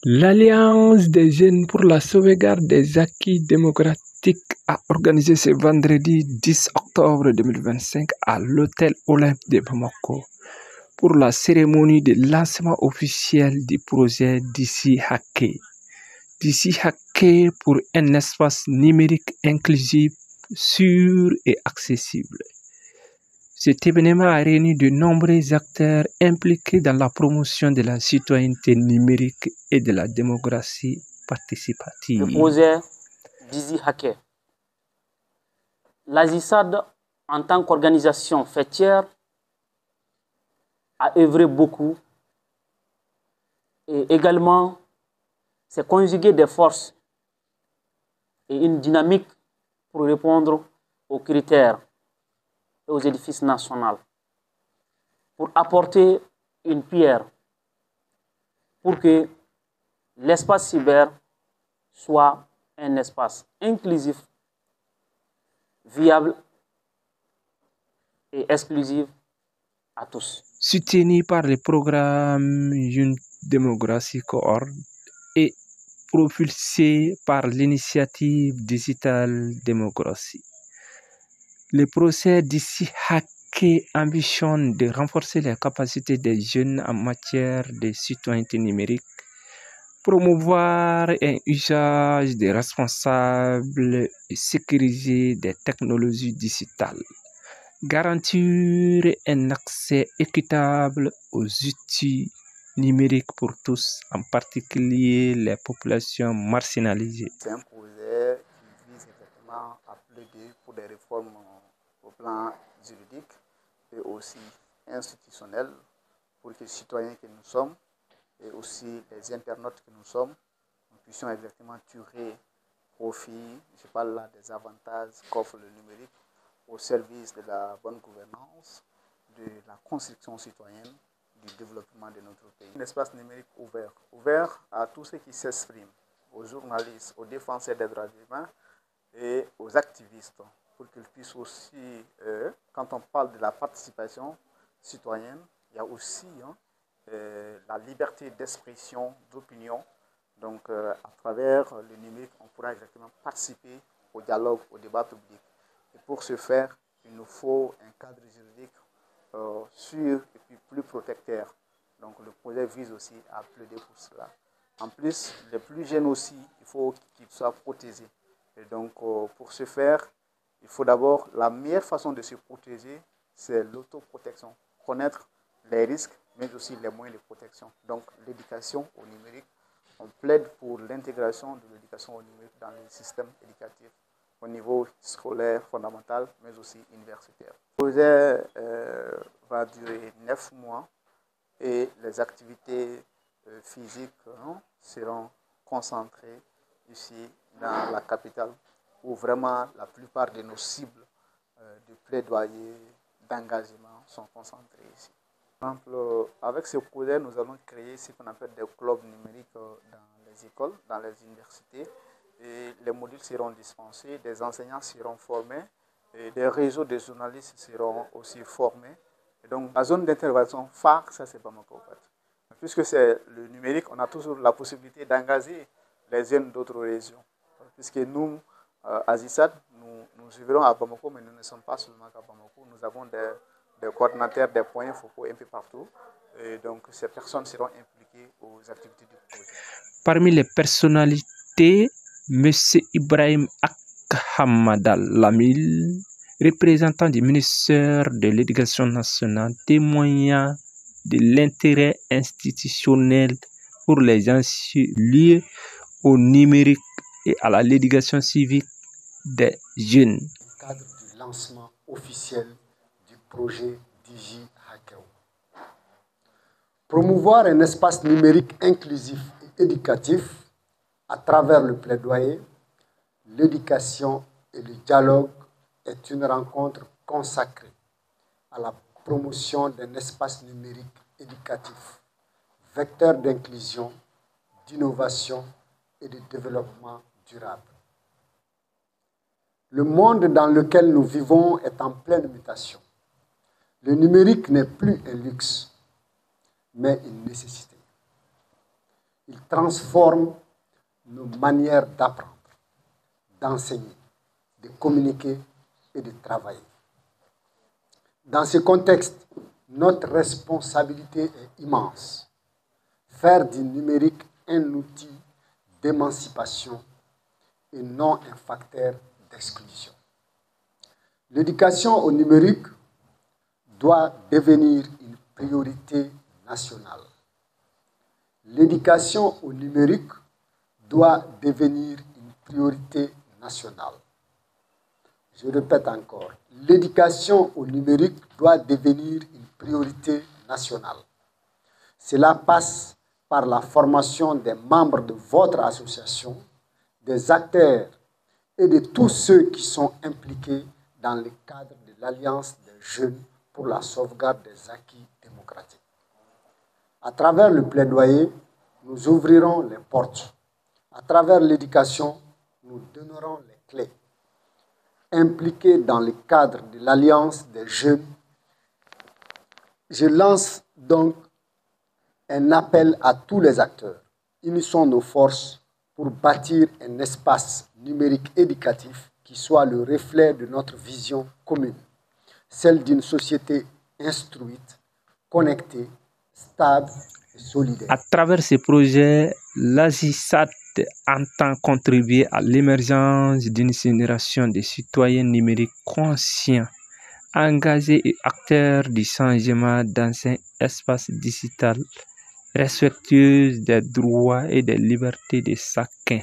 L'Alliance des jeunes pour la sauvegarde des acquis démocratiques a organisé ce vendredi 10 octobre 2025 à l'hôtel Olympe de Bamako pour la cérémonie de lancement officiel du projet DC Hacké. DC Hacké pour un espace numérique inclusif, sûr et accessible. Cet événement a réuni de nombreux acteurs impliqués dans la promotion de la citoyenneté numérique et de la démocratie participative. Le projet DC Hacké. L'ASISAD, en tant qu'organisation fêtière, a œuvré beaucoup et également s'est conjugué des forces et une dynamique pour répondre aux critères et aux édifices nationaux, pour apporter une pierre pour que l'espace cyber soit un espace inclusif, viable et exclusif à tous. Soutenu par le programme Une démocratie cohorte et propulsé par l'initiative Digital Démocratie. Le projet DC Hacké ambitionne de renforcer les capacités des jeunes en matière de citoyenneté numérique, promouvoir un usage responsable et sécurisé des technologies digitales, garantir un accès équitable aux outils numériques pour tous, en particulier les populations marginalisées. C'est un projet qui vise effectivement à plaider pour des réformes au plan juridique et aussi institutionnel pour que les citoyens que nous sommes et aussi les internautes que nous sommes, nous puissions exactement tirer profit, je parle là des avantages qu'offre le numérique au service de la bonne gouvernance, de la construction citoyenne, du développement de notre pays. Un espace numérique ouvert à tous ceux qui s'expriment, aux journalistes, aux défenseurs des droits humains et aux activistes, pour qu'ils puissent aussi, quand on parle de la participation citoyenne, il y a aussi la liberté d'expression, d'opinion. Donc, à travers le numérique, on pourra exactement participer au dialogue, au débat public. Et pour ce faire, il nous faut un cadre juridique sûr et puis plus protecteur. Donc, le projet vise aussi à plaider pour cela. En plus, les plus jeunes aussi, il faut qu'ils soient protégés. Et donc, pour ce faire, il faut d'abord, la meilleure façon de se protéger, c'est l'autoprotection. Connaître les risques, mais aussi les moyens de protection. Donc, l'éducation au numérique, on plaide pour l'intégration de l'éducation au numérique dans les systèmes éducatifs au niveau scolaire, fondamental, mais aussi universitaire. Le projet va durer 9 mois et les activités physiques seront concentrées ici dans la capitale où vraiment la plupart de nos cibles de plaidoyer, d'engagement sont concentrées ici. Par exemple, avec ce projet, nous allons créer ce qu'on appelle des clubs numériques dans les écoles, dans les universités. Et les modules seront dispensés, des enseignants seront formés, et des réseaux de journalistes seront aussi formés. Et donc, la zone d'intervention phare, ça c'est Bamako. Puisque c'est le numérique, on a toujours la possibilité d'engager les jeunes d'autres régions. Puisque nous, ASISAD, nous vivrons à Bamako, mais nous ne sommes pas seulement à Bamako. Nous avons des coordinateurs, des points focaux un peu partout. Et donc, ces personnes seront impliquées aux activités du projet. Parmi les personnalités, M. Ibrahim Akhamadal Lamil, représentant du ministère de l'Éducation nationale, témoignant de l'intérêt institutionnel pour les enjeux liés au numérique et à l'éducation civique des jeunes. Dans le cadre du lancement officiel du projet DC Hacké. Promouvoir un espace numérique inclusif et éducatif à travers le plaidoyer, l'éducation et le dialogue est une rencontre consacrée à la promotion d'un espace numérique éducatif, vecteur d'inclusion, d'innovation et de développement durable. Le monde dans lequel nous vivons est en pleine mutation. Le numérique n'est plus un luxe, mais une nécessité. Il transforme nos manières d'apprendre, d'enseigner, de communiquer et de travailler. Dans ce contexte, notre responsabilité est immense. Faire du numérique un outil d'émancipation et non un facteur d'exclusion. L'éducation au numérique doit devenir une priorité nationale. L'éducation au numérique doit devenir une priorité nationale. Je répète encore, l'éducation au numérique doit devenir une priorité nationale. Cela passe par la formation des membres de votre association, des acteurs et de tous ceux qui sont impliqués dans le cadre de l'Alliance des jeunes pour la sauvegarde des acquis démocratiques. À travers le plaidoyer, nous ouvrirons les portes. À travers l'éducation, nous donnerons les clés. Impliqués dans le cadre de l'Alliance des jeunes, je lance donc un appel à tous les acteurs. Unissons nos forces pour bâtir un espace numérique éducatif qui soit le reflet de notre vision commune, celle d'une société instruite, connectée, stable et solidaire. À travers ces projets, l'AGISAT entend contribuer à l'émergence d'une génération de citoyens numériques conscients, engagés et acteurs du changement dans un espace digital respectueux des droits et des libertés de chacun.